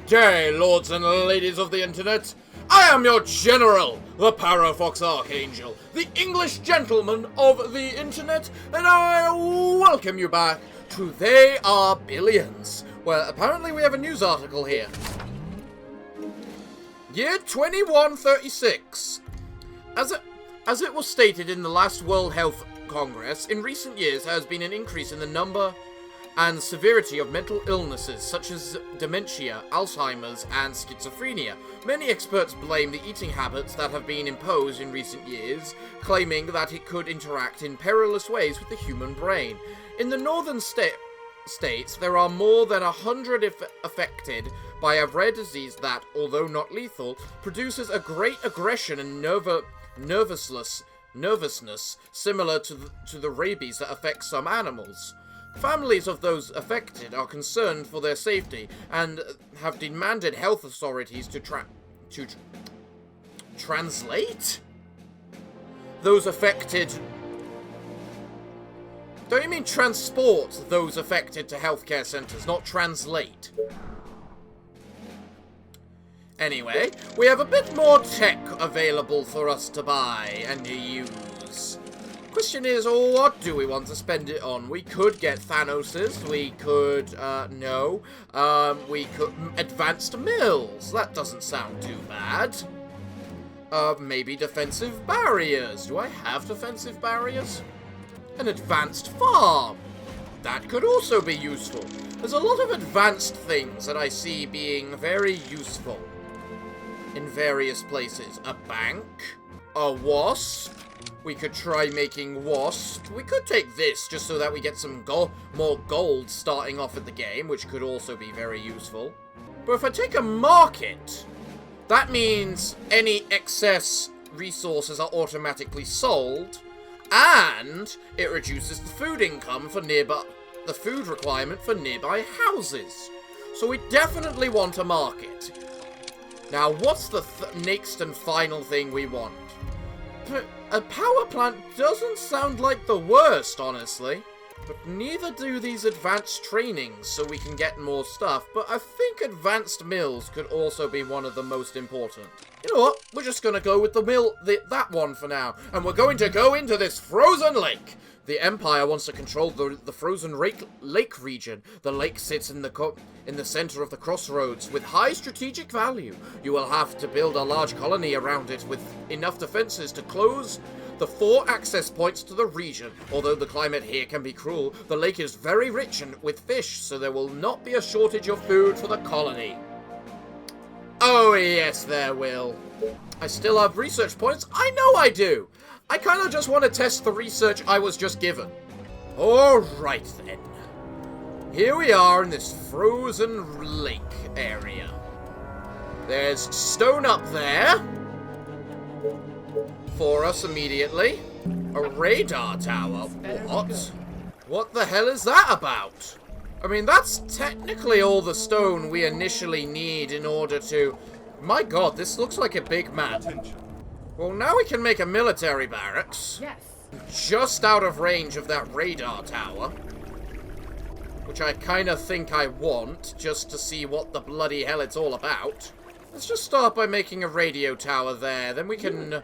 Good day, lords and ladies of the internet. I am your general, the Parafox Archangel, the English gentleman of the internet, and I welcome you back to They Are Billions, where apparently we have a news article here. Year 2136. As it was stated in the last World Health Congress, in recent years there has been an increase in the number and severity of mental illnesses such as dementia, Alzheimer's, and schizophrenia. Many experts blame the eating habits that have been imposed in recent years, claiming that it could interact in perilous ways with the human brain. In the northern states, there are more than 100 affected by a rare disease that, although not lethal, produces a great aggression and nervousness similar to the rabies that affects some animals. Families of those affected are concerned for their safety and have demanded health authorities to translate those affected. Don't you mean transport those affected to healthcare centers, not translate? Anyway, we have a bit more tech available for us to buy and to use. Question is, what do we want to spend it on? We could get Thanos's, we could, we could advanced mills. That doesn't sound too bad. Maybe defensive barriers. Do I have defensive barriers? An advanced farm. That could also be useful. There's a lot of advanced things that I see being very useful in various places. A bank, a wasp. We could try making wasp. We could take this just so that we get some more gold starting off at the game, which could also be very useful. But if I take a market, that means any excess resources are automatically sold, and it reduces the food income for the food requirement for nearby houses. So we definitely want a market. Now, what's the next and final thing we want? A power plant doesn't sound like the worst, honestly. But neither do these advanced trainings, so we can get more stuff. But I think advanced mills could also be one of the most important. You know what? We're just going to go with that one for now. And we're going to go into this frozen lake. The Empire wants to control the frozen lake region. The lake sits in the center of the crossroads with high strategic value. You will have to build a large colony around it with enough defenses to close the 4 access points to the region. Although the climate here can be cruel, the lake is very rich with fish, so there will not be a shortage of food for the colony. Oh yes, there will. I still have research points. I know I do. I kind of just want to test the research I was just given. Alright then. Here we are in this frozen lake area. There's stone up there for us immediately. A radar tower. What? What the hell is that about? I mean, that's technically all the stone we initially need in order to... My god, this looks like a big map. Well, now we can make a military barracks. Yes. Just out of range of that radar tower. Which I kind of think I want, just to see what the bloody hell it's all about. Let's just start by making a radio tower there. Then we can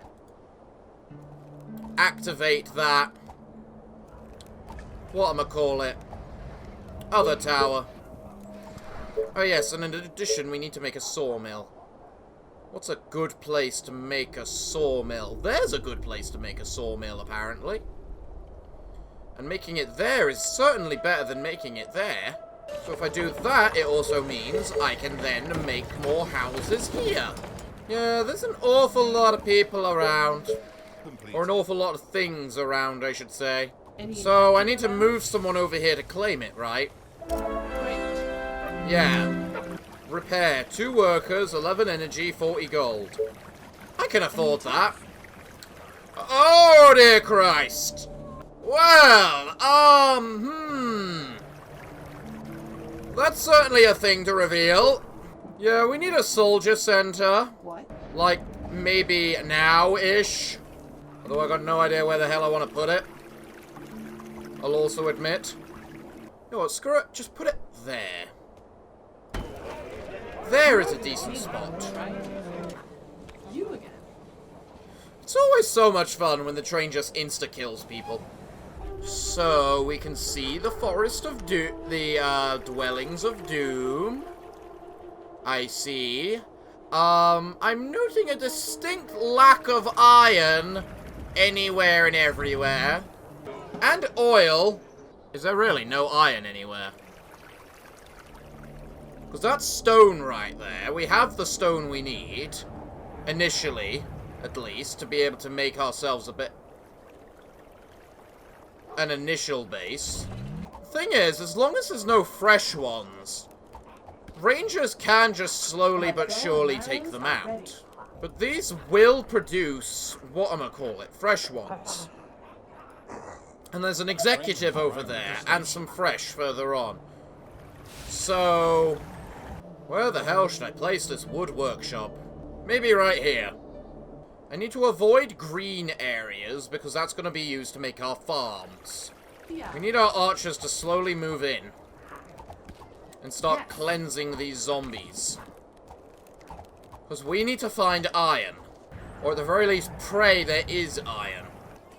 activate that. Whatchamacallit? Other tower. Oh yes, and in addition, we need to make a sawmill. What's a good place to make a sawmill? There's a good place to make a sawmill, apparently. And making it there is certainly better than making it there. So if I do that, it also means I can then make more houses here. Yeah, there's an awful lot of people around. Or an awful lot of things around, I should say. So I need to move someone over here to claim it, right? Yeah. Repair. 2 workers, 11 energy, 40 gold. I can afford that. Oh, dear Christ. Well, that's certainly a thing to reveal. Yeah, we need a soldier center. What? Like, maybe now-ish. Although I got no idea where the hell I want to put it. I'll also admit. You know what, screw it. Just put it there. there is a decent spot. It's always so much fun when the train just insta-kills people. So, we can see the Forest of Doom, the Dwellings of Doom. I see. I'm noting a distinct lack of iron anywhere and everywhere. And oil. Is there really no iron anywhere? Because that's stone right there. We have the stone we need. Initially, at least, to be able to make ourselves an initial base. Thing is, as long as there's no fresh ones, rangers can just slowly but surely take them out. But these will produce, fresh ones. And there's an executive over there, and some fresh further on. So, where the hell should I place this wood workshop? Maybe right here. I need to avoid green areas, because that's going to be used to make our farms. We need our archers to slowly move in. And start cleansing these zombies. Because we need to find iron. Or at the very least, pray there is iron.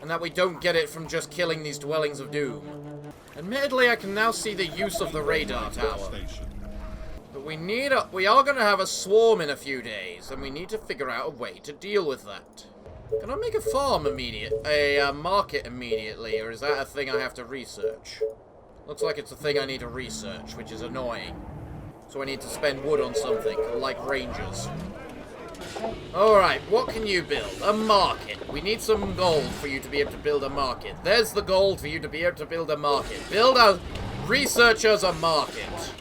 And that we don't get it from just killing these Dwellings of Doom. Admittedly, I can now see the use of the radar tower. But we are going to have a swarm in a few days, and we need to figure out a way to deal with that. Can I make a market immediately, or is that a thing I have to research? Looks like it's a thing I need to research, which is annoying. So I need to spend wood on something, like rangers. Alright, what can you build? A market. We need some gold for you to be able to build a market. There's the gold for you to be able to build a market. Build a researchers a market.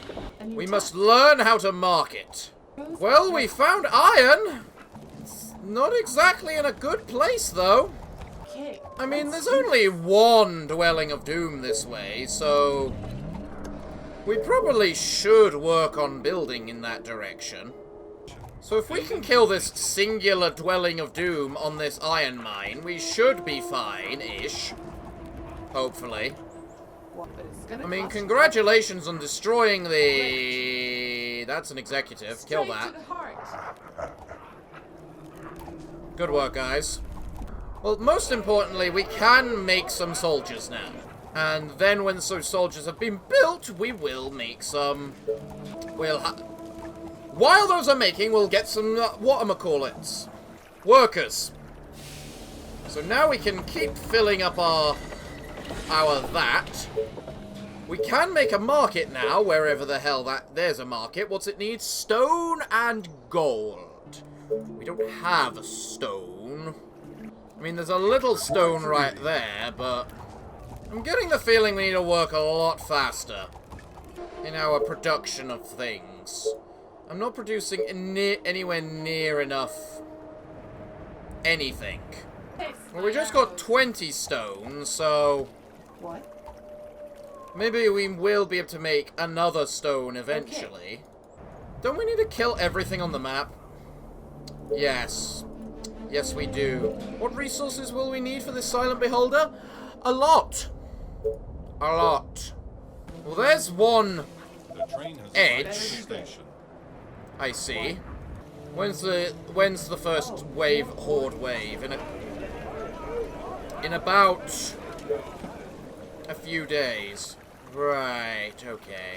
We must learn how to market. Well, we found iron. It's not exactly in a good place, though. I mean, there's only one Dwelling of Doom this way, so we probably should work on building in that direction. So if we can kill this singular Dwelling of Doom on this iron mine, we should be fine-ish. Hopefully. I mean, congratulations on destroying the... That's an executive. Kill that. Good work, guys. Well, most importantly, we can make some soldiers now. And then when those soldiers have been built, we will make some... While those are making, we'll get some, workers. So now we can keep filling up our that. We can make a market now, wherever the hell there's a market. What's it need? Stone and gold. We don't have a stone. I mean, there's a little stone right there, but I'm getting the feeling we need to work a lot faster in our production of things. I'm not producing anywhere near enough anything. Well, we just got 20 stone, so... What? Maybe we will be able to make another stone eventually. Okay. Don't we need to kill everything on the map? Yes. Yes, we do. What resources will we need for this Silent Beholder? A lot. A lot. Well, there's one edge. I see. When's the first wave, horde wave? In about a few days. Right, okay.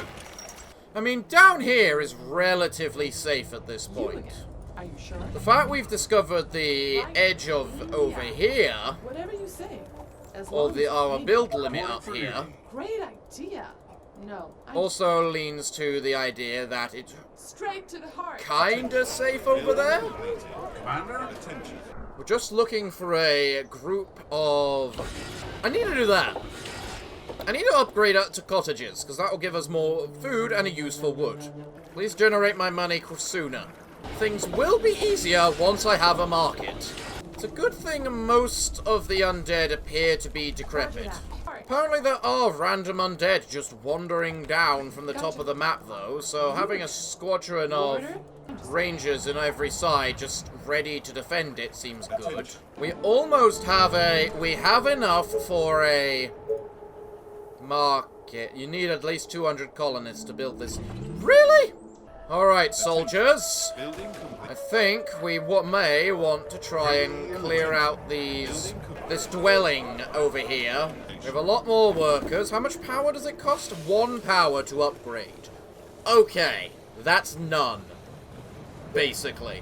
I mean, down here is relatively safe at this point. Are you sure? The fact we've discovered the edge of over here, whatever you say, or our build limit up here, great idea. No. Also leans to the idea that it's straight to the heart. Kinda safe over there. We're just looking for a group of... I need to do that. I need to upgrade to cottages, because that will give us more food and a useful wood. Please generate my money sooner. Things will be easier once I have a market. It's a good thing most of the undead appear to be decrepit. Apparently there are random undead just wandering down from the top of the map, though, so having a squadron of rangers in every side just ready to defend it seems good. We almost have we have enough for a market. You need at least 200 colonists to build this. Really? Alright, soldiers. Building complete. I think we may want to try and clear out this dwelling over here. We have a lot more workers. How much power does it cost? 1 power to upgrade. Okay, that's none. Basically.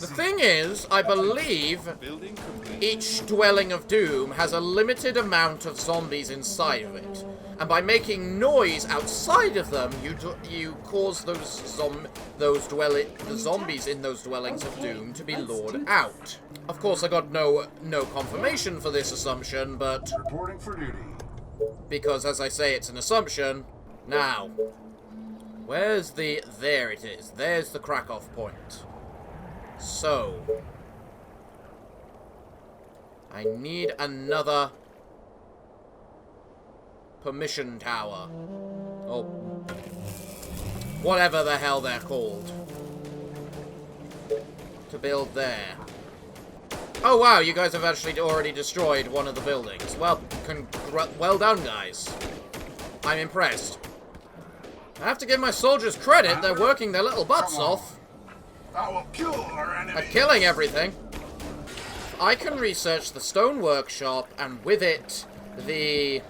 The thing is, I believe Building complete. each dwelling of doom has a limited amount of zombies inside of it. And by making noise outside of them, you cause the zombies in those dwellings of doom to be lured out. Of course, I got no confirmation for this assumption, but Reporting for duty. because, as I say, it's an assumption. Now, where's the... There it is. There's the crack-off point. So, I need another permission tower. Or whatever the hell they're called. To build there. Oh wow, you guys have actually already destroyed one of the buildings. Well, well done, guys. I'm impressed. I have to give my soldiers credit, they're working their little butts off I will kill our enemy. at killing everything. I can research the stone workshop, and with it, the...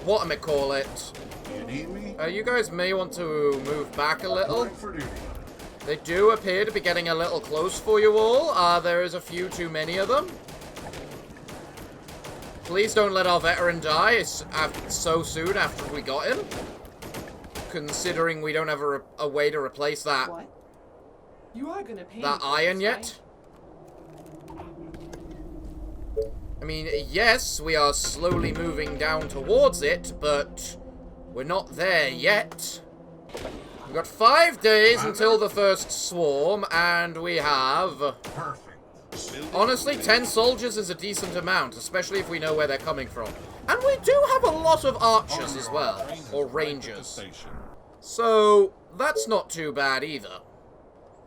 whatchamacallit. You need me? You guys may want to move back a little. Reporting for duty. They do appear to be getting a little close for you all. There is a few too many of them. Please don't let our veteran die so soon after we got him. Considering we don't have a way to replace that, What? You are gonna pay that me for iron this, yet. I mean, yes, we are slowly moving down towards it, but we're not there yet. We've got 5 days until the first swarm, and we have... Perfect. Honestly, 10 soldiers is a decent amount, especially if we know where they're coming from. And we do have a lot of archers as well, Train has or arrived at the rangers. station. So, that's not too bad either.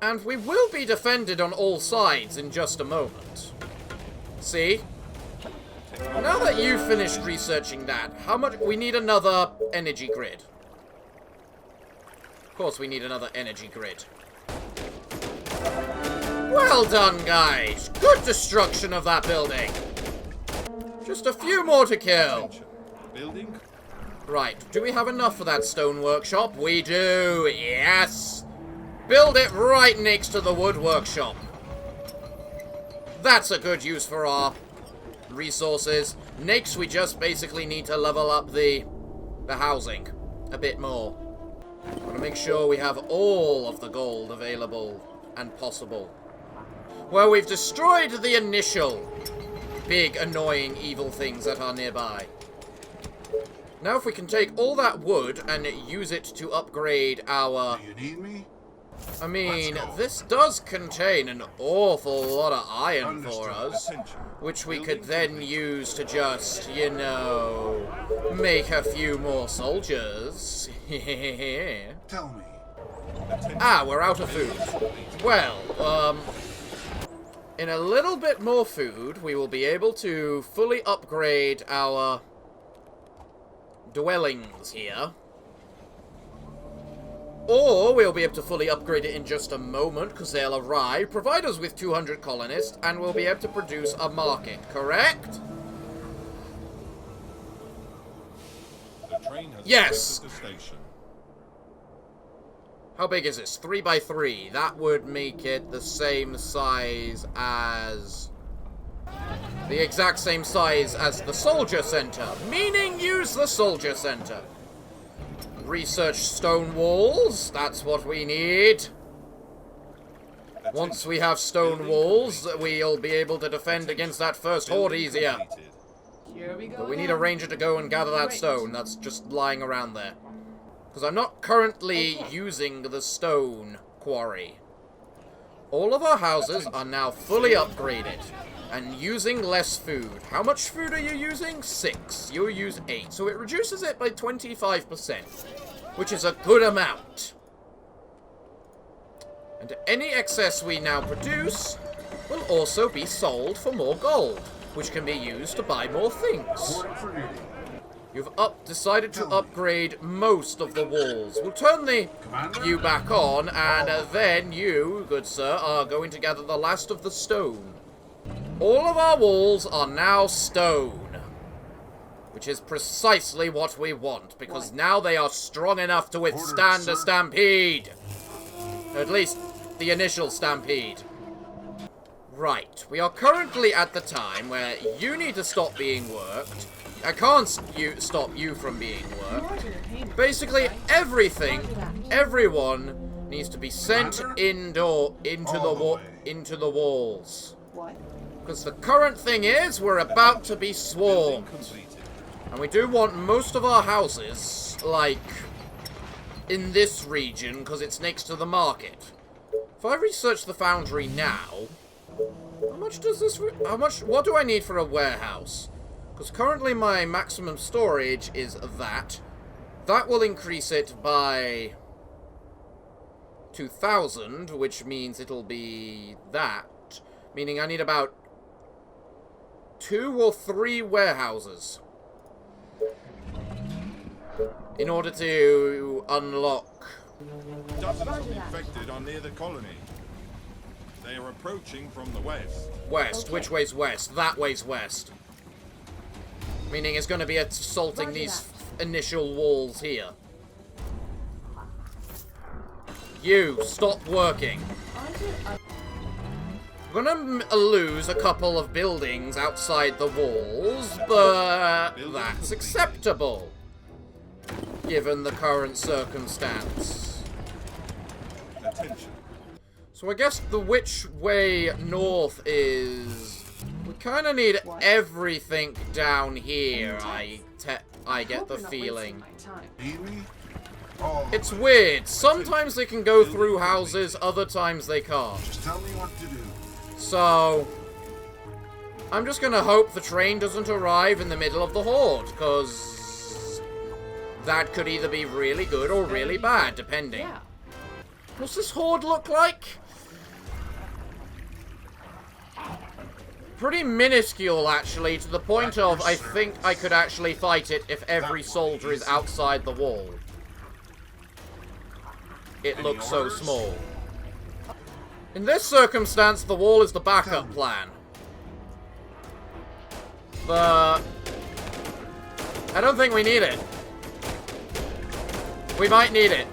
And we will be defended on all sides in just a moment. See? Now that you've finished researching that, how much... We need another energy grid. Of course we need another energy grid. Well done, guys. Good destruction of that building. Just a few more to kill. Attention. Building. Right, do we have enough for that stone workshop? We do, yes! Build it right next to the wood workshop. That's a good use for our resources. Next, we just basically need to level up the housing a bit more. I want to make sure we have all of the gold available and possible. Well, we've destroyed the initial big, annoying, evil things that are nearby. Now, if we can take all that wood and use it to upgrade our... Do you need me? I mean, Let's go. this does contain an awful lot of iron for Understood. us, Attention. which we Building could then complete. use to just, you know, make a few more soldiers. Tell me. Attention. Ah, we're out of food. Well, in a little bit more food, we will be able to fully upgrade our dwellings here. Or we'll be able to fully upgrade it in just a moment, because they'll arrive, provide us with 200 colonists, and we'll be able to produce a market, correct? The train has Yes. arrived at the station. How big is this? 3 by 3. That would make it the same size as... the exact same size as the soldier center. Meaning use the soldier center. Research stone walls. That's what we need. Once we have stone walls, we'll be able to defend against that first horde Building easier. completed. Here we go. But we need a ranger to go and gather that stone that's just lying around there. Because I'm not currently using the stone quarry. All of our houses are now fully upgraded and using less food. How much food are you using? 6. You use 8. So it reduces it by 25%, which is a good amount. And any excess we now produce will also be sold for more gold, which can be used to buy more things. Reporting for duty. You've decided to upgrade most of the walls. We'll turn you back on, and then you, good sir, are going to gather the last of the stone. All of our walls are now stone, which is precisely what we want, because now they are strong enough to withstand a stampede. At least, the initial stampede. Right, we are currently at the time where you need to stop being worked. I can't stop you from being worked. Basically, everyone needs to be sent into the walls. Because the current thing is, we're about to be swarmed. And we do want most of our houses, like, in this region, because it's next to the market. If I research the foundry now, what do I need for a warehouse? Because currently my maximum storage is that. That will increase it by 2,000, which means it'll be that. Meaning I need about 2 or 3 warehouses in order to unlock. Dozens of infected are near the colony. They are approaching from the west. West? Okay. Which way's west? That way's west. Meaning it's going to be assaulting these initial walls here. You, stop working. We're going to lose a couple of buildings outside the walls, but that's acceptable, given the current circumstance. Attention. So I guess the which way north is... We kind of need everything down here, I get the feeling. Need me? Oh, It's weird. Sometimes they can go through houses, other times they can't. just tell me what to do. So, I'm just gonna hope the train doesn't arrive in the middle of the horde, because that could either be really good or really bad, depending. Yeah. What's this horde look like? Pretty minuscule, actually, to the point of I think I could actually fight it if every soldier is outside the wall. It looks so small. In this circumstance, the wall is the backup plan. But I don't think we need it. We might need it.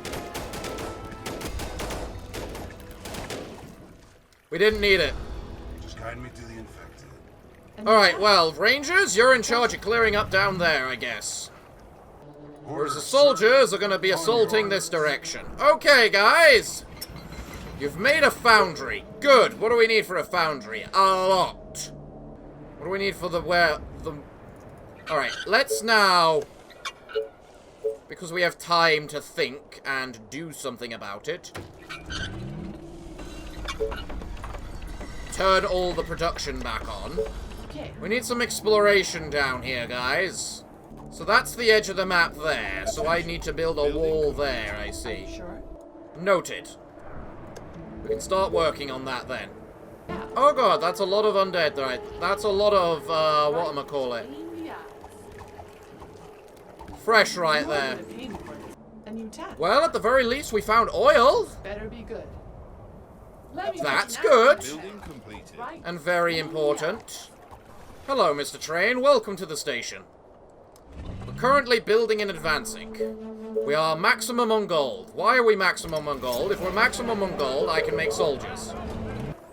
We didn't need it. Just guide me to the infected. Alright, well, Rangers, you're in charge of clearing up down there, I guess. Whereas the soldiers are going to be assaulting this direction. Okay, guys! You've made a foundry. Good. What do we need for a foundry? A lot. What do we need for Alright, let's now... Because we have time to think and do something about it. Turn all the production back on. Okay. We need some exploration down here, guys. So that's the edge of the map there. So I need to build a wall there, I see. Sure. Noted. We can start working on that then. Yeah. Oh god, that's a lot of undead, right? That's a lot of, whatchamacallit. Fresh right there. A new tab. Well, at the very least, we found oil. Better be good. That's good. Building completed. Right. And very important. Hello, Mr. Train. Welcome to the station. We're currently building and advancing. We are maximum on gold. Why are we maximum on gold? If we're maximum on gold, I can make soldiers.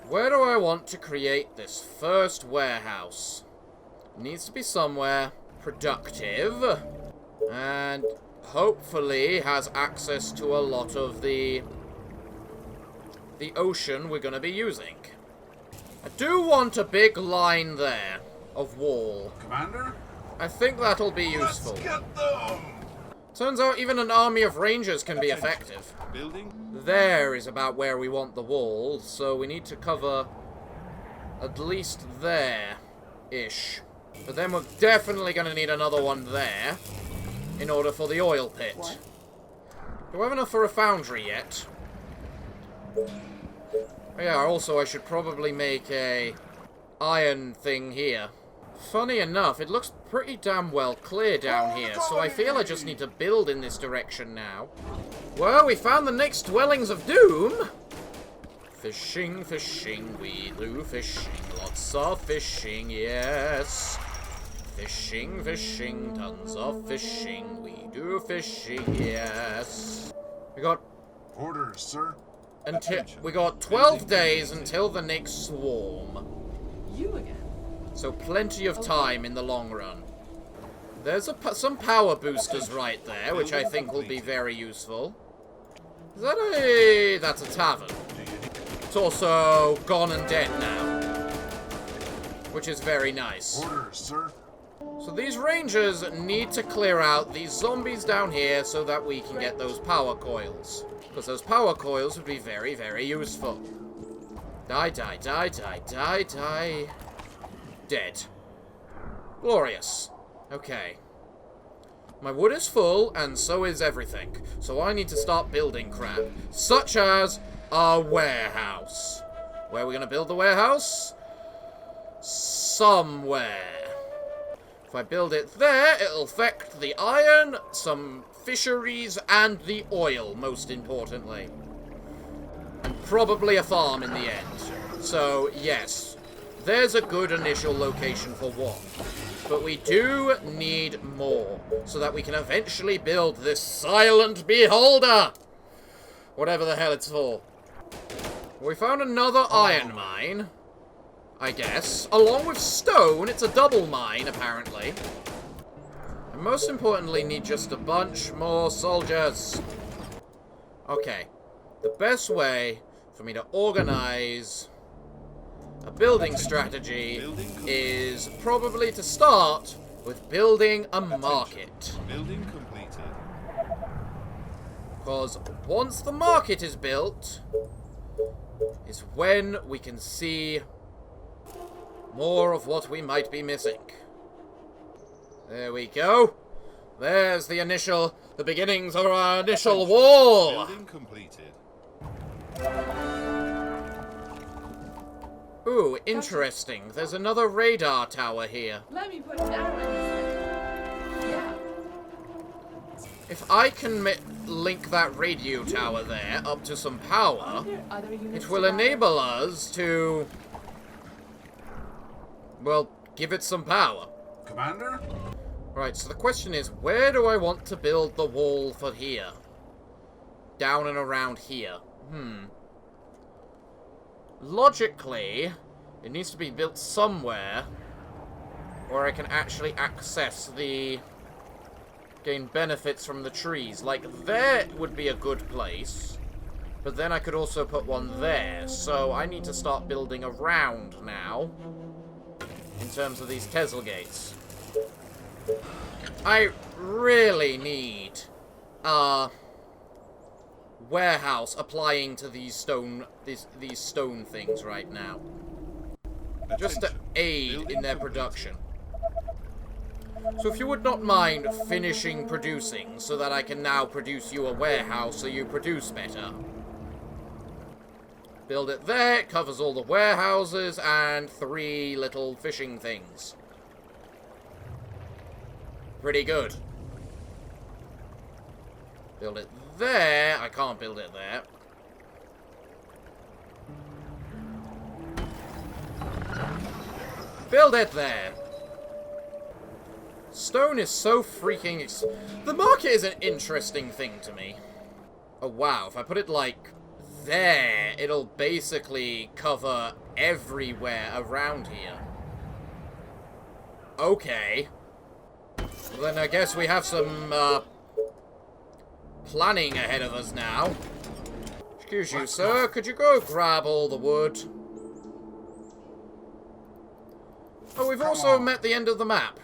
Where do I want to create this first warehouse? It needs to be somewhere productive. And hopefully has access to a lot of the ocean we're going to be using. I do want a big line there of wall. Commander? I think that'll be useful. Let's get them! Turns out even an army of rangers can be effective. Building. There is about where we want the wall, so we need to cover at least there-ish. But then we're definitely going to need another one there in order for the oil pit. What? Do I have enough for a foundry yet? Oh yeah, also I should probably make a iron thing here. Funny enough, it looks pretty damn well clear down here, so I feel I just need to build in this direction now. Well, we found the next dwellings of doom. Fishing, fishing, we do fishing. Lots of fishing, yes. Fishing, fishing, tons of fishing. We do fishing, yes. We got... Orders, sir. We got 12 days until the next swarm. You again. So plenty of time in the long run. There's some power boosters right there, which I think will be very useful. Is that a... That's a tavern. It's also gone and dead now, which is very nice. Orders, sir. So these rangers need to clear out these zombies down here so that we can get those power coils. Because those power coils would be very, very useful. Die, die, die, die, die, die. Dead. Glorious. Okay. My wood is full, and so is everything. So I need to start building crap. Such as a warehouse. Where are we going to build the warehouse? Somewhere. If I build it there, it'll affect the iron, some fisheries, and the oil, most importantly. And probably a farm in the end. So, yes. There's a good initial location for one. But we do need more, so that we can eventually build this silent beholder! Whatever the hell it's for. We found another iron mine, I guess. Along with stone, it's a double mine, apparently. And most importantly, need just a bunch more soldiers. Okay. The best way for me to organize a building strategy is probably to start with building a market. Building completed. Because once the market is built, is when we can see more of what we might be missing. There we go. There's the beginnings of our initial wall. Building completed. Ooh, interesting. There's another radar tower here. Let me put an arrow in his head. Yeah. If I can link that radio tower there up to some power, Are there other units it will to buy? enable us to, well, give it some power. Commander? Right, so the question is, where do I want to build the wall for here? Down and around here. Logically, it needs to be built somewhere where I can actually access gain benefits from the trees. Like, there would be a good place, but then I could also put one there. So I need to start building around now in terms of these Tesla gates. I really need a warehouse applying to these stone things right now, just to aid in their production. So if you would not mind finishing producing so that I can now produce you a warehouse so you produce better. Build it there, it covers all the warehouses and 3 little fishing things. Pretty good. Build it there. I can't build it there. Build it there. Stone is so freaking... The market is an interesting thing to me. Oh, wow. If I put it, like, there, it'll basically cover everywhere around here. Okay. Well, then I guess we have some, planning ahead of us now. Excuse you, sir. Could you go grab all the wood? Oh, we've also met the end of the map.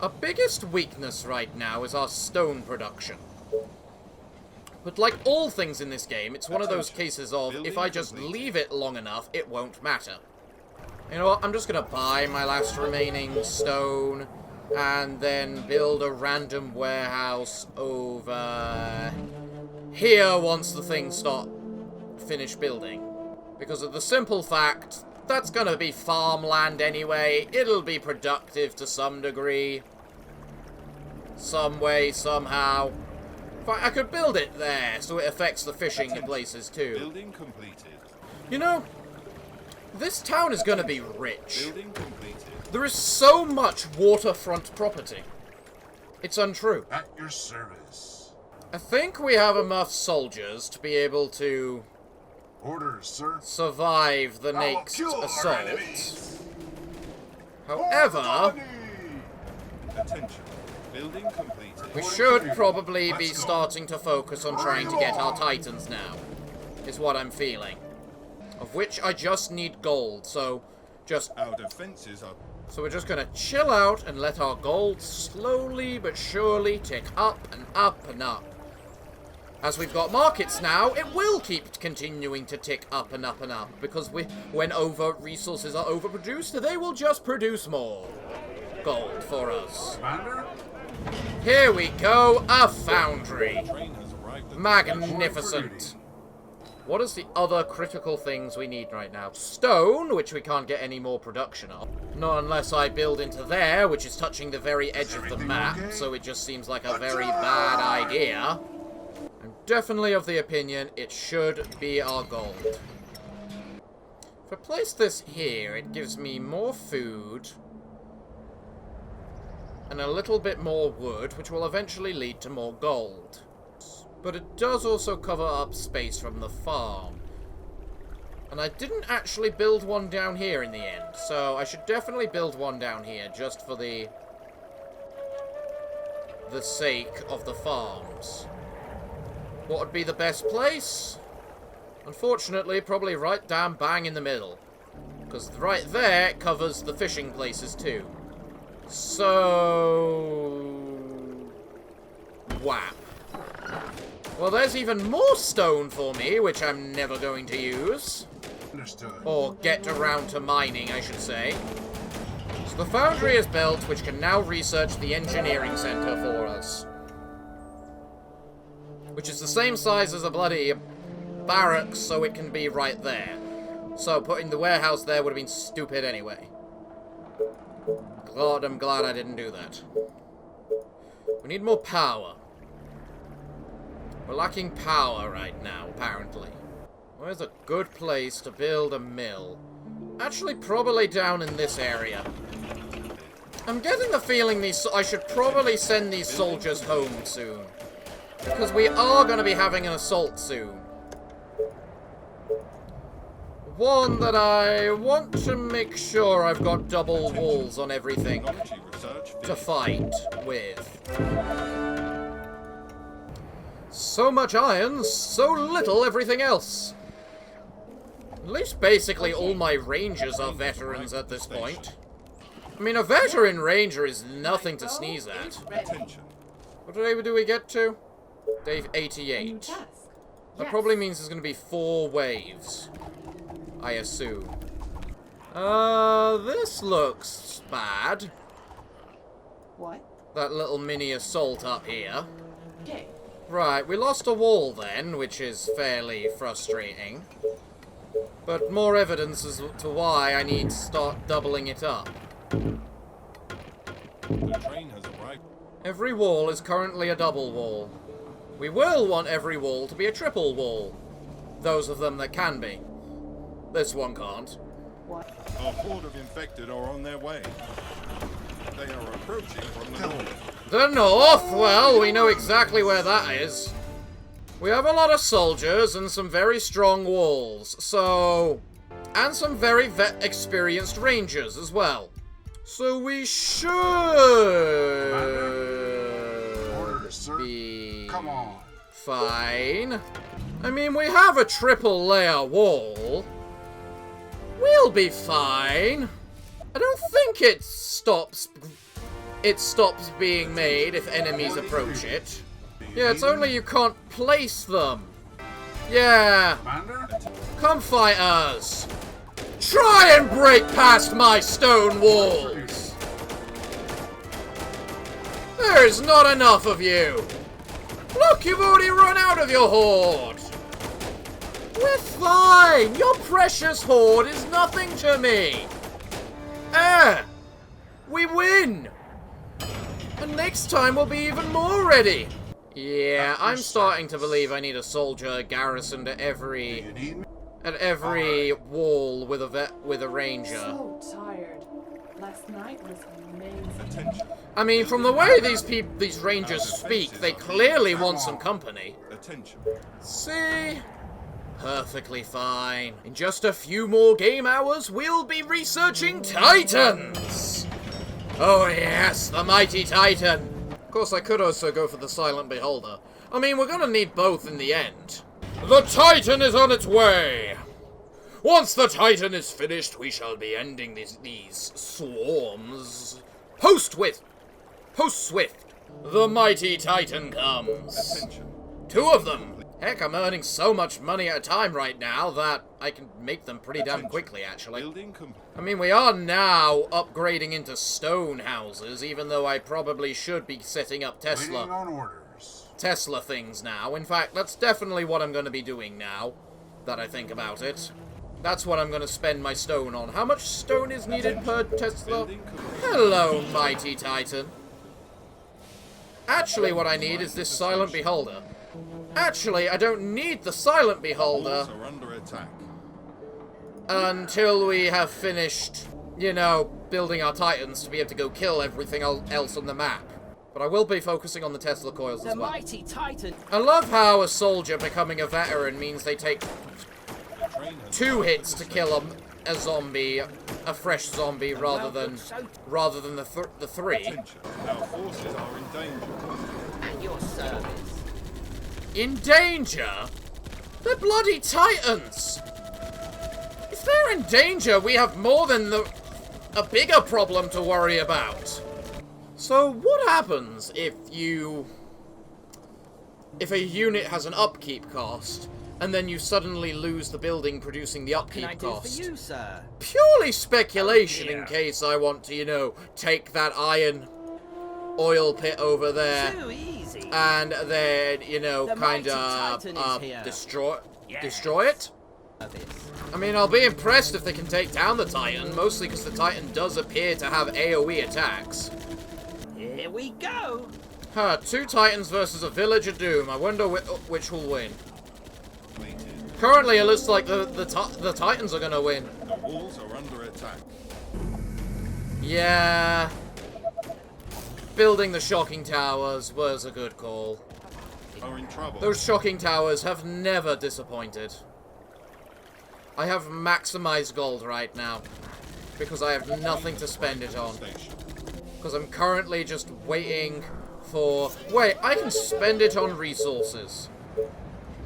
Our biggest weakness right now is our stone production. But like all things in this game, it's one of those cases of, if I just leave it long enough, it won't matter. You know what? I'm just gonna buy my last remaining stone, and then build a random warehouse over here once the things finish building. Because of the simple fact That's gonna be farmland anyway. It'll be productive to some degree. Some way, somehow. In fact, I could build it there, so it affects the fishing places too. Building completed. You know, this town is gonna be rich. Building completed. There is so much waterfront property. It's untrue. At your service. I think we have enough soldiers to be able to Orders, sir. survive the I will next kill our assault. enemies. However, Attention. Building completed. we should probably be starting to focus on trying to get our titans now, is what I'm feeling. Of which I just need gold, so Our defenses are So we're just gonna chill out and let our gold slowly but surely tick up and up and up. As we've got markets now, it will keep continuing to tick up and up and up, because when resources are overproduced, they will just produce more gold for us. Commander? Here we go, a foundry. train has arrived at Magnificent. What is the other critical things we need right now? Stone, which we can't get any more production of. Not unless I build into there, which is touching the very edge of the map, so it just seems like a very bad idea. I'm definitely of the opinion it should be our gold. If I place this here, it gives me more food and a little bit more wood, which will eventually lead to more gold. But it does also cover up space from the farm. And I didn't actually build one down here in the end, so I should definitely build one down here just for the sake of the farms. What would be the best place? Unfortunately, probably right damn bang in the middle. Because right there covers the fishing places too. So... whap. Well, there's even more stone for me, which I'm never going to use. Understood. Or get around to mining, I should say. So the foundry is built, which can now research the engineering center for us. Which is the same size as a bloody barracks, so it can be right there. So putting the warehouse there would have been stupid anyway. God, I'm glad I didn't do that. We need more power. We're lacking power right now, apparently. Where's a good place to build a mill? Actually, probably down in this area. I'm getting the feeling I should probably send these soldiers home soon. Because we are going to be having an assault soon. One that I want to make sure I've got double walls on everything to fight with. So much iron, so little everything else. At least basically all my rangers are veterans at this point. I mean, a veteran ranger is nothing to sneeze at. Attention. What day do we get to? Day New 88. task. That Yes. probably means there's going to be 4 waves. I assume. This looks bad. What? That little mini assault up here. Okay. Right, we lost a wall then, which is fairly frustrating. But more evidence as to why I need to start doubling it up. The train has arrived. Every wall is currently a double wall. We will want every wall to be a triple wall. Those of them that can be. This one can't. What? A horde of infected are on their way. They are approaching from the north. The north? Well, we know exactly where that is. We have a lot of soldiers and some very strong walls, so... And some very experienced rangers as well. So we should... Orders, sir. be... Come on. fine. I mean, we have a triple layer wall. We'll be fine. I don't think it stops being made if enemies approach it. Yeah, it's only you can't place them. Yeah, Commander? come fight us. Try and break past my stone walls. There's not enough of you. Look, you've already run out of your horde. We're fine! Your precious horde is nothing to me! We win! And next time we'll be even more ready! Yeah, I'm starting to believe I need a soldier garrisoned at every... You need me? at every wall with a ranger. So tired. Last night was amazing. Attention. I mean, from the way these rangers speak, they clearly want some company. Attention. See? Perfectly fine. In just a few more game hours, we'll be researching Titans! Oh yes, the mighty Titan! Of course, I could also go for the Silent Beholder. I mean, we're gonna need both in the end. The Titan is on its way! Once the Titan is finished, we shall be ending these swarms. Post-swift! The mighty Titan comes. Attention. 2 of them! Heck, I'm earning so much money at a time right now that I can make them pretty damn quickly, actually. Building complete. I mean, we are now upgrading into stone houses, even though I probably should be setting up Waiting on orders. Tesla things now. In fact, that's definitely what I'm going to be doing now, that I think about it. That's what I'm going to spend my stone on. How much stone is needed per Tesla? Building complete. Hello, mighty Titan. Actually, what I need is this Silent Beholder. Actually, I don't need the Silent Beholder Walls are under attack. until we have finished, you know, building our Titans to be able to go kill everything else on the map. But I will be focusing on the Tesla coils as The well. mighty Titan. I love how a soldier becoming a veteran means they take The train has 2 hits to kill a zombie, a fresh zombie, rather than the 3. attention. Our forces are in danger. At your service. In danger? They're bloody Titans! If they're in danger, we have more than a bigger problem to worry about. So what happens if a unit has an upkeep cost, and then you suddenly lose the building producing the What can I upkeep do cost? for you, sir? Purely speculation Oh, dear. in case I want to, you know, take that iron oil pit over there. Too easy. And then, you know, The kind mighty of Titan is here. destroy Yes. it. Service. I mean, I'll be impressed if they can take down the Titan, mostly because the Titan does appear to have AoE attacks. Here we go. 2 Titans versus a Village of Doom. I wonder which will win. Completed. Currently, it looks like the Titans are gonna win. The walls are under attack. Yeah. Building the Shocking Towers was a good call. Are in trouble. Those Shocking Towers have never disappointed. I have maximized gold right now, because I have nothing to spend it on. Station. Because I'm currently just waiting for... Wait, I can spend it on resources.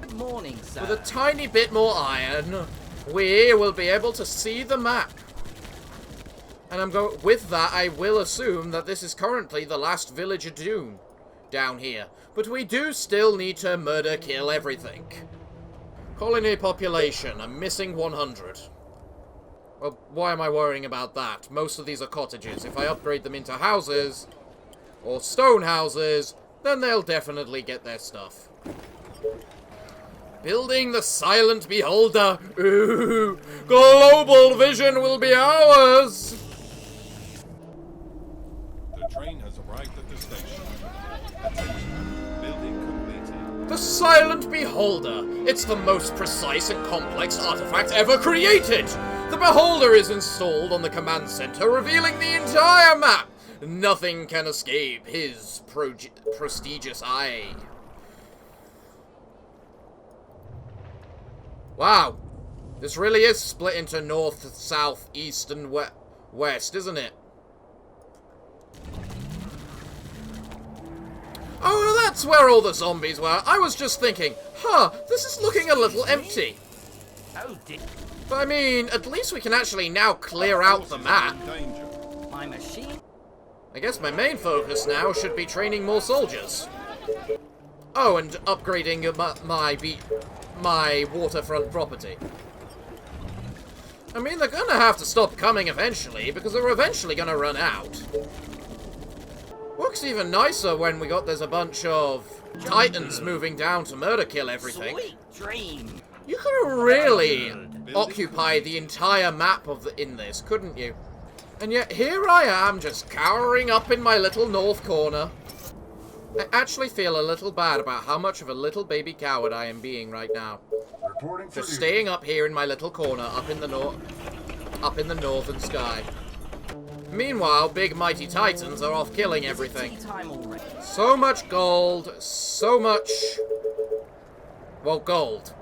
Good morning, sir. With a tiny bit more iron, we will be able to see the map. And with that, I will assume that this is currently the last Village of Doom down here. But we do still need to murder, kill everything. Colony population, I'm missing 100. Well, why am I worrying about that? Most of these are cottages. If I upgrade them into houses, or stone houses, then they'll definitely get their stuff. Building the Silent Beholder. Ooh, global vision will be ours. The train has arrived at the station. Attention. Building completed. The Silent Beholder. It's the most precise and complex artifact ever created. The Beholder is installed on the command center, revealing the entire map. Nothing can escape his prestigious eye. Wow. This really is split into north, south, east, and west, isn't it? Oh, that's where all the zombies were. I was just thinking, this is looking a little empty. Oh, dear. But I mean, at least we can actually now clear out the Forces map. are in danger. My machine. I guess my main focus now should be training more soldiers. Oh, and upgrading my waterfront property. I mean, they're gonna have to stop coming eventually, because they're eventually gonna run out. Looks even nicer when there's a bunch of Titans moving down to murder kill everything. Sweet dream. You could really occupy the entire map in this, couldn't you? And yet here I am, just cowering up in my little north corner. I actually feel a little bad about how much of a little baby coward I am being right now. Reporting for Just duty. staying up here in my little corner, up in the northern sky. Meanwhile, big mighty titans are off killing everything. Tea time already. So much gold, so much... well, gold.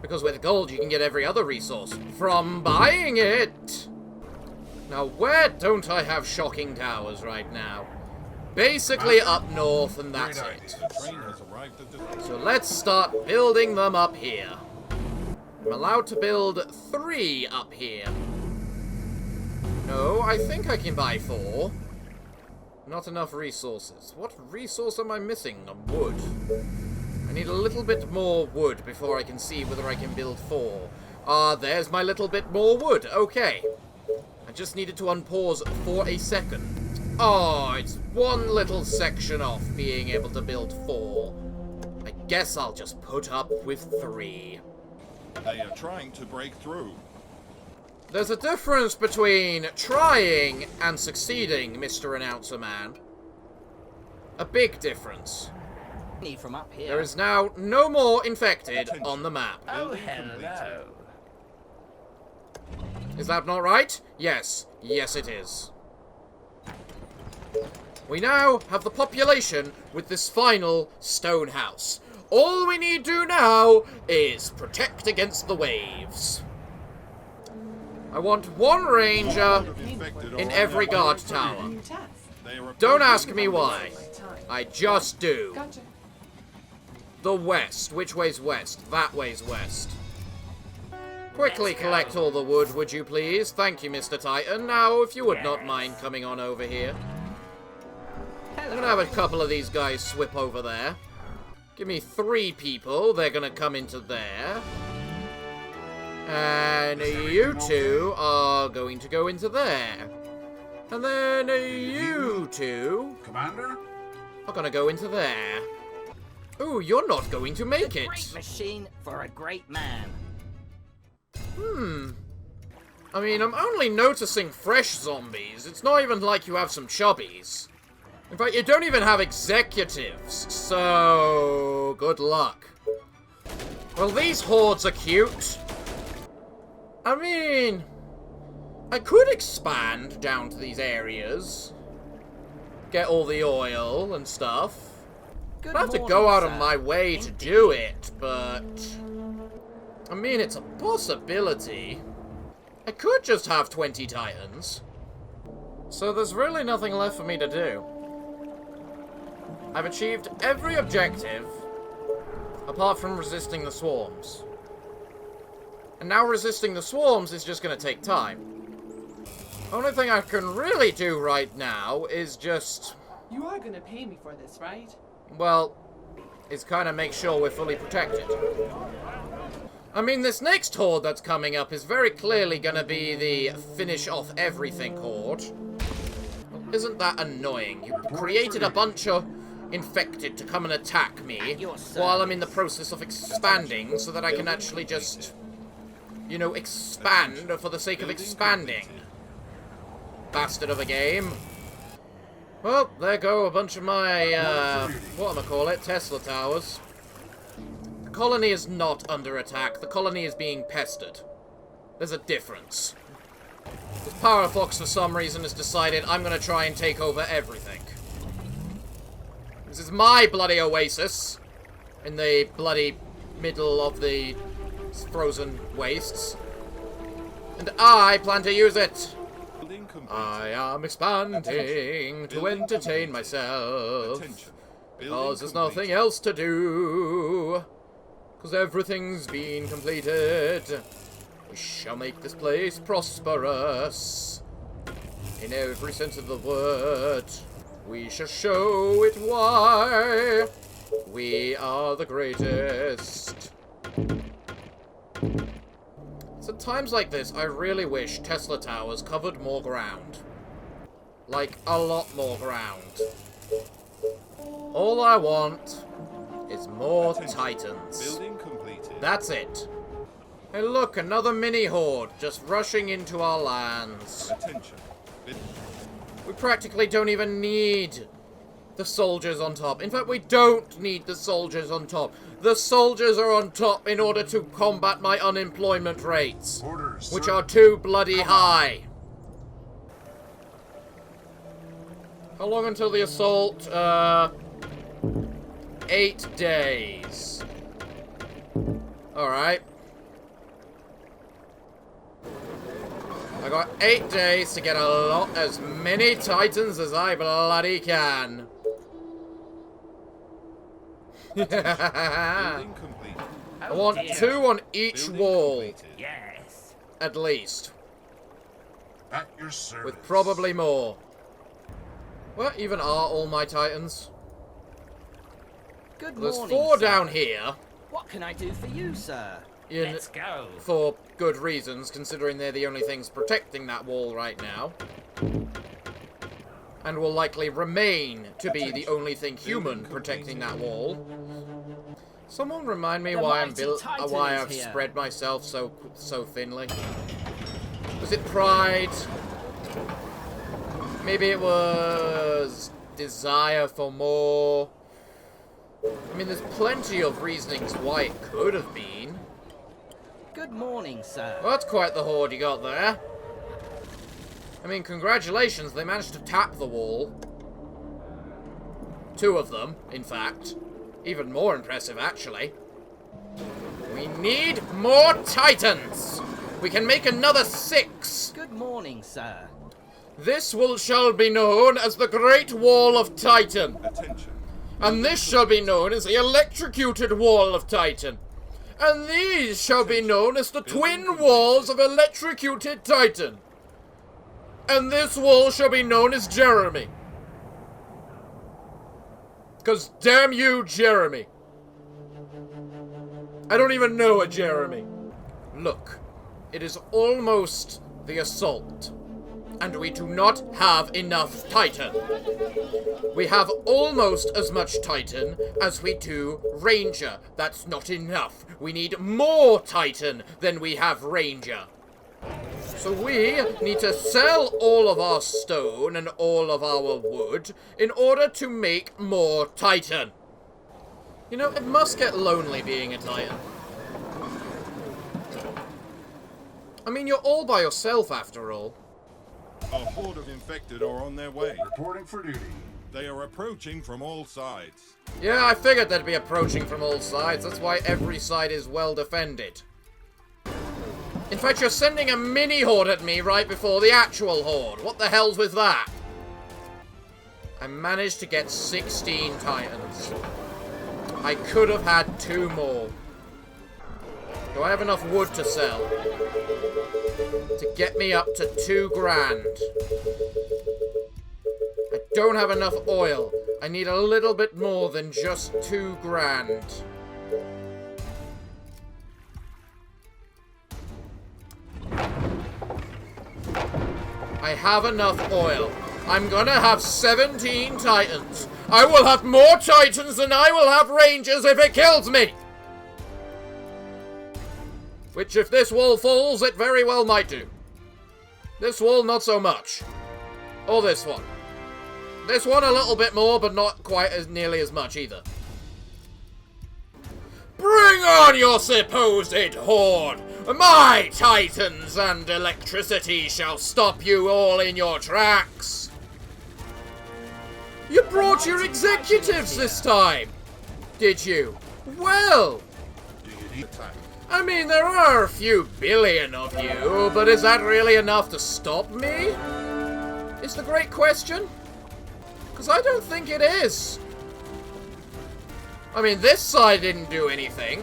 Because with gold you can get every other resource from buying it. Now, where don't I have shocking towers right now? Basically up north, and that's it. The train has arrived at the... So let's start building them up here. I'm allowed to build 3 up here. No, I think I can buy 4. Not enough resources. What resource am I missing? Wood. I need a little bit more wood before I can see whether I can build 4. There's my little bit more wood. Okay. I just needed to unpause for a second. Oh, it's one little section off being able to build 4. I guess I'll just put up with 3. They are trying to break through. There's a difference between trying and succeeding, Mr. Announcer Man. A big difference. Need from up here. There is now no more infected on the map. Oh, hello. Is that not right? Yes. Yes, it is. We now have the population with this final stone house. All we need to do now is protect against the waves. I want 1 ranger in every guard tower. New task. They are Don't ask me why. Time. I just do. Gotcha. The west. Which way's west? That way's west. Quickly collect all the wood, would you please? Thank you, Mr. Titan. Now, if you would not mind coming on over here. I'm gonna have a couple of these guys swip over there. Give me 3 people. They're gonna come into there. And you 2 are going to go into there. And then you 2 Commander? are gonna go into there. Ooh, you're not going to make A it. great machine for a great man. I mean, I'm only noticing fresh zombies. It's not even like you have some chubbies. In fact, you don't even have executives. So, good luck. Well, these hordes are cute. I mean, I could expand down to these areas. Get all the oil and stuff. Good I have to morning, go out of sir. my way to do it, but... I mean, it's a possibility. I could just have 20 titans. So there's really nothing left for me to do. I've achieved every objective, apart from resisting the swarms. And now resisting the swarms is just going to take time. Only thing I can really do right now is just... You are gonna pay me for this, right? well, is kind of make sure we're fully protected. I mean, this next horde that's coming up is very clearly going to be the finish off everything horde. Well, isn't that annoying? You created a bunch of infected to come and attack me while I'm in the process of expanding so that I can actually just, you know, expand for the sake of expanding. Bastard of a game. Well, there go a bunch of my, whatchamacallit, Tesla towers. The colony is not under attack. The colony is being pestered. There's a difference. This Parafox, for some reason, has decided I'm going to try and take over everything. This is my bloody oasis in the bloody middle of the frozen wastes. And I plan to use it. I am expanding to entertain myself. Because there's nothing else to do. Because everything's been completed. We shall make this place prosperous. In every sense of the word. We shall show it why we are the greatest. So at times like this, I really wish Tesla Towers covered more ground. Like, a lot more ground. All I want is more Titans. Building completed. That's it. Hey look, another mini-horde just rushing into our lands. Attention. We practically don't even need the soldiers on top. In fact, we don't need the soldiers on top. The soldiers are on top in order to combat my unemployment rates, Orders, which sir. are too bloody high. How long until the assault? 8 days. Alright. I got 8 days to get as many titans as I bloody can. Building complete. I want 2 on each Building wall, completed. Yes. at least. At your service. With probably more. What even are all my titans? Good There's morning, 4 sir. down here. What can I do for you, sir? In, Let's go. for good reasons, considering they're the only things protecting that wall right now. And will likely remain to be the only thing human protecting that wall. Someone remind me The why I'm mighty built, Titan why is I've here. spread myself so thinly. Was it pride? Maybe it was desire for more. I mean, there's plenty of reasonings why it could have been. Good morning, sir. Well, that's quite the horde you got there. I mean, congratulations, they managed to tap the wall. 2 of them, in fact. Even more impressive, actually. We need more titans! We can make another 6! Good morning, sir. This shall be known as the Great Wall of Titan. Attention. And this shall be known as the Electrocuted Wall of Titan. And these shall be known as the Twin Walls of Electrocuted Titan. And this wall shall be known as Jeremy. 'Cause damn you, Jeremy. I don't even know a Jeremy. Look, it is almost the assault. And we do not have enough Titan. We have almost as much Titan as we do Ranger. That's not enough. We need more Titan than we have Ranger. So we need to sell all of our stone and all of our wood in order to make more Titan. You know, it must get lonely being a Titan. I mean, you're all by yourself after all. A horde of infected are on their way. Reporting for duty. They are approaching from all sides. Yeah, I figured they'd be approaching from all sides. That's why every side is well defended. In fact, you're sending a mini-horde at me right before the actual horde. What the hell's with that? I managed to get 16 titans. I could have had 2 more. Do I have enough wood to sell? To get me up to 2 grand. I don't have enough oil. I need a little bit more than just 2 grand. I have enough oil. I'm gonna have 17 titans. I will have more titans than I will have rangers if it kills me. Which, if this wall falls, it very well might do. This wall, not so much. Or this one. This one a little bit more, but not quite as nearly as much either. Bring on your supposed horde! My titans and electricity shall stop you all in your tracks! You brought your executives this time! Did you? Well! Do you need attack? I mean, there are a few billion of you, but is that really enough to stop me? Is the great question. Because I don't think it is. I mean, this side didn't do anything.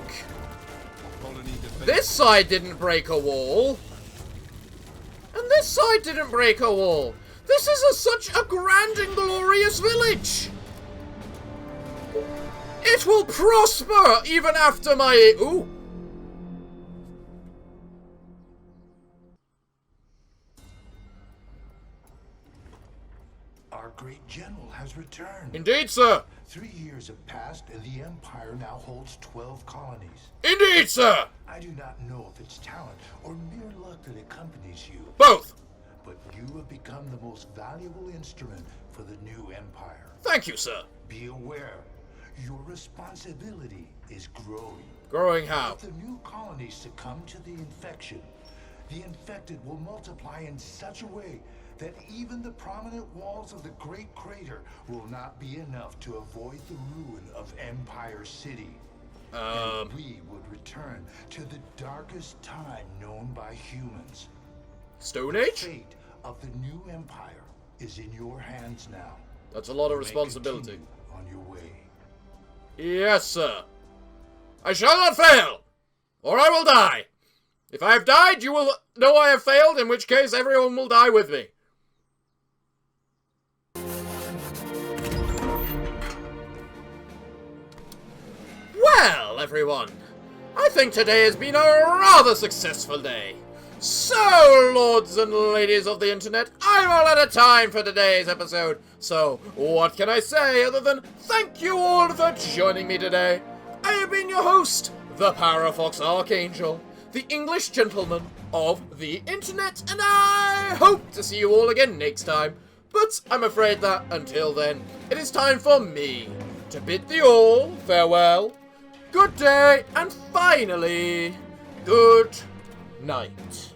Colony defense. This side didn't break a wall. And this side didn't break a wall. This is such a grand and glorious village. It will prosper even after my... Ooh. great general has returned. Indeed, sir. 3 years have passed, and the Empire now holds 12 colonies. Indeed, sir. I do not know if it's talent or mere luck that accompanies you, Both. but you have become the most valuable instrument for the new Empire. Thank you, sir. Be aware, your responsibility is growing. Growing how? If the new colonies succumb to the infection, the infected will multiply in such a way that even the prominent walls of the Great Crater will not be enough to avoid the ruin of Empire City. And we would return to the darkest time known by humans. Stone The Age? fate of the new Empire is in your hands now. That's a lot of You may responsibility. continue on your way. Yes, sir. I shall not fail, or I will die. If I have died, you will know I have failed, in which case everyone will die with me. Well, everyone, I think today has been a rather successful day. So, lords and ladies of the internet, I'm all out of time for today's episode. So, what can I say other than thank you all for joining me today? I have been your host, the Parafox Archangel, the English gentleman of the internet, and I hope to see you all again next time. But I'm afraid that, until then, it is time for me to bid thee all farewell, good day, and finally, good night.